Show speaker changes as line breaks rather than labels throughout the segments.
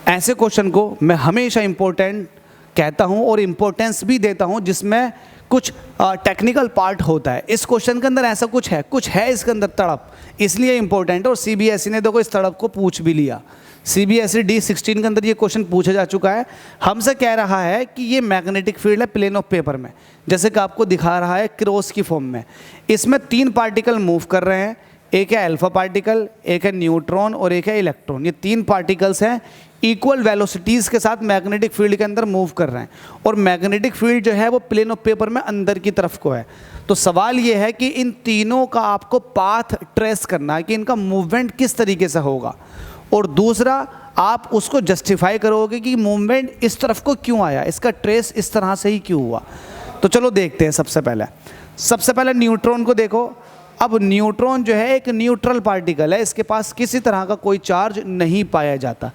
ऐसे क्वेश्चन को मैं हमेशा इम्पोर्टेंट कहता हूं और इम्पोर्टेंस भी देता हूं जिसमें कुछ टेक्निकल पार्ट होता है। इस क्वेश्चन के अंदर ऐसा कुछ है इसके अंदर तड़प, इसलिए इम्पोर्टेंट है। और सीबीएसई ने देखो इस तड़प को पूछ भी लिया। सीबीएसई D16 के अंदर ये क्वेश्चन पूछा जा चुका है। हमसे कह रहा है कि ये मैग्नेटिक फील्ड है प्लेन ऑफ पेपर में, जैसे कि आपको दिखा रहा है क्रॉस की फॉर्म में। इसमें 3 पार्टिकल मूव कर रहे हैं, एक है अल्फा पार्टिकल, एक है न्यूट्रॉन और एक है इलेक्ट्रॉन। ये 3 पार्टिकल्स हैं, इक्वल वेलोसिटीज़ के साथ मैग्नेटिक फील्ड के अंदर मूव कर रहे हैं। और मैग्नेटिक फील्ड जो है वो प्लेन ऑफ पेपर में अंदर की तरफ को है। तो सवाल ये है कि इन तीनों का आपको पाथ ट्रेस करना है कि इनका मूवमेंट किस तरीके से होगा, और दूसरा आप उसको जस्टिफाई करोगे कि मूवमेंट इस तरफ को क्यों आया, इसका ट्रेस इस तरह से ही क्यों हुआ। तो चलो देखते हैं। सबसे पहले न्यूट्रॉन को देखो। अब न्यूट्रॉन जो है एक न्यूट्रल पार्टिकल है, इसके पास किसी तरह का कोई चार्ज नहीं पाया जाता।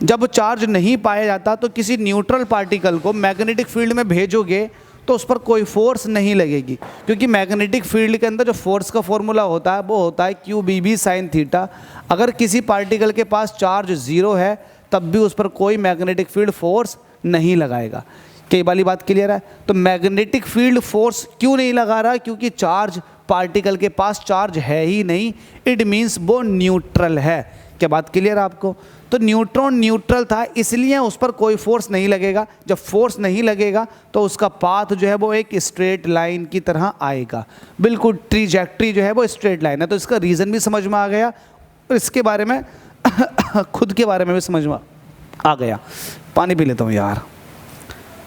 जब चार्ज नहीं पाया जाता तो किसी न्यूट्रल पार्टिकल को मैग्नेटिक फील्ड में भेजोगे तो उस पर कोई फोर्स नहीं लगेगी, क्योंकि मैग्नेटिक फील्ड के अंदर जो फोर्स का फॉर्मूला होता है वो होता है QBB sin थीटा। अगर किसी पार्टिकल के पास चार्ज 0 है तब भी उस पर कोई मैग्नेटिक फील्ड फोर्स नहीं लगाएगा। कई वाली बात क्लियर है। तो मैग्नेटिक फील्ड फोर्स क्यों नहीं लगा रहा, क्योंकि चार्ज पार्टिकल के पास चार्ज है ही नहीं, इट मीन्स वो न्यूट्रल है। क्या बात क्लियर है आपको? तो न्यूट्रॉन न्यूट्रल था, इसलिए उस पर कोई फोर्स नहीं लगेगा। जब फोर्स नहीं लगेगा तो उसका पाथ जो है वो एक स्ट्रेट लाइन की तरह आएगा, बिल्कुल ट्रैजेक्टरी जो है वो स्ट्रेट लाइन है। तो इसका रीज़न भी समझ में आ गया, इसके बारे में खुद के बारे में भी समझ में आ गया। पानी पी लेता हूँ यार,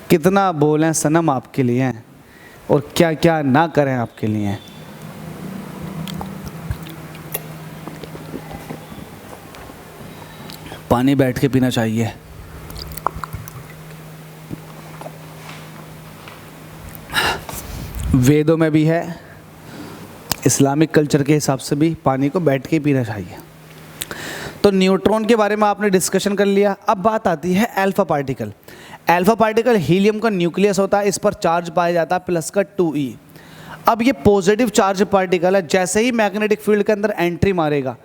कितना बोलें सनम आपके लिए और क्या क्या ना करें आपके लिए। पानी बैठ के पीना चाहिए। वेदों में भी है, इस्लामिक कल्चर के हिसाब से भी पानी को बैठ के पीना चाहिए। तो न्यूट्रॉन के बारे में आपने डिस्कशन कर लिया। अब बात आती है alpha particle. Alpha particle helium का न्यूक्लियस होता है, इस पर चार्ज पाया जाता है प्लस का 2e। अब ये पॉजिटिव चार्ज पार्टिकल है, जैसे ही मैग्नेटिक फील्ड के अंदर एंट्री मारेगा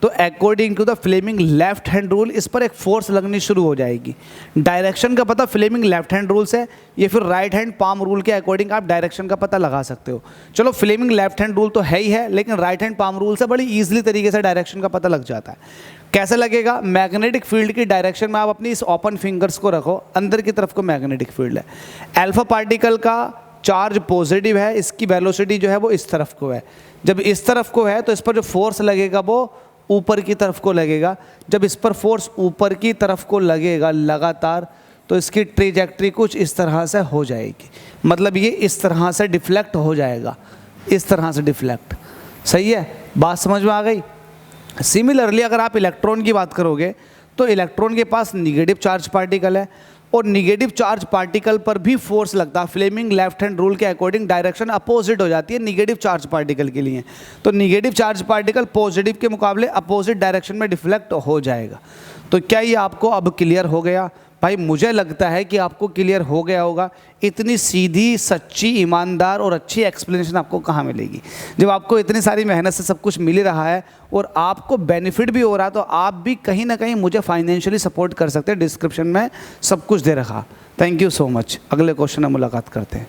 तो according to the Fleming left hand rule इस पर एक फोर्स लगनी शुरू हो जाएगी। डायरेक्शन का पता फ्लेमिंग लेफ्ट हैंड रूल से, ये फिर राइट हैंड पाम रूल के अकॉर्डिंग आप डायरेक्शन का पता लगा सकते हो। चलो फ्लेमिंग लेफ्ट हैंड रूल तो है ही है, लेकिन राइट हैंड पाम रूल से बड़ी ईजिली तरीके से डायरेक्शन का पता लग जाता है। कैसे लगेगा? मैग्नेटिक फील्ड की डायरेक्शन में आप अपनी इस ओपन फिंगर्स को रखो, अंदर की तरफ को मैग्नेटिक फील्ड है। अल्फा पार्टिकल का चार्ज पॉजिटिव है, इसकी वेलोसिटी जो है वो इस तरफ को है। जब इस तरफ को है तो इस पर जो फोर्स लगेगा वो ऊपर की तरफ को लगेगा। जब इस पर फोर्स ऊपर की तरफ को लगेगा लगातार तो इसकी ट्रेजेक्टरी कुछ इस तरह से हो जाएगी, मतलब ये इस तरह से डिफ्लेक्ट हो जाएगा, इस तरह से डिफ्लेक्ट। सही है, बात समझ में आ गई? सिमिलरली अगर आप इलेक्ट्रॉन की बात करोगे तो इलेक्ट्रॉन के पास निगेटिव चार्ज पार्टिकल है और निगेटिव चार्ज पार्टिकल पर भी फोर्स लगता है। फ्लेमिंग लेफ्ट हैंड रूल के अकॉर्डिंग डायरेक्शन अपोजिट हो जाती है निगेटिव चार्ज पार्टिकल के लिए। तो निगेटिव चार्ज पार्टिकल पॉजिटिव के मुकाबले अपोजिट डायरेक्शन में डिफ्लेक्ट हो जाएगा। तो क्या ये आपको अब क्लियर हो गया? भाई मुझे लगता है कि आपको क्लियर हो गया होगा। इतनी सीधी, सच्ची, ईमानदार और अच्छी एक्सप्लेनेशन आपको कहाँ मिलेगी जब आपको इतनी सारी मेहनत से सब कुछ मिल ही रहा है और आपको बेनिफिट भी हो रहा है। तो आप भी कहीं ना कहीं मुझे फाइनेंशियली सपोर्ट कर सकते हैं, डिस्क्रिप्शन में सब कुछ दे रखा। Thank you so much. अगले क्वेश्चन में मुलाकात करते हैं।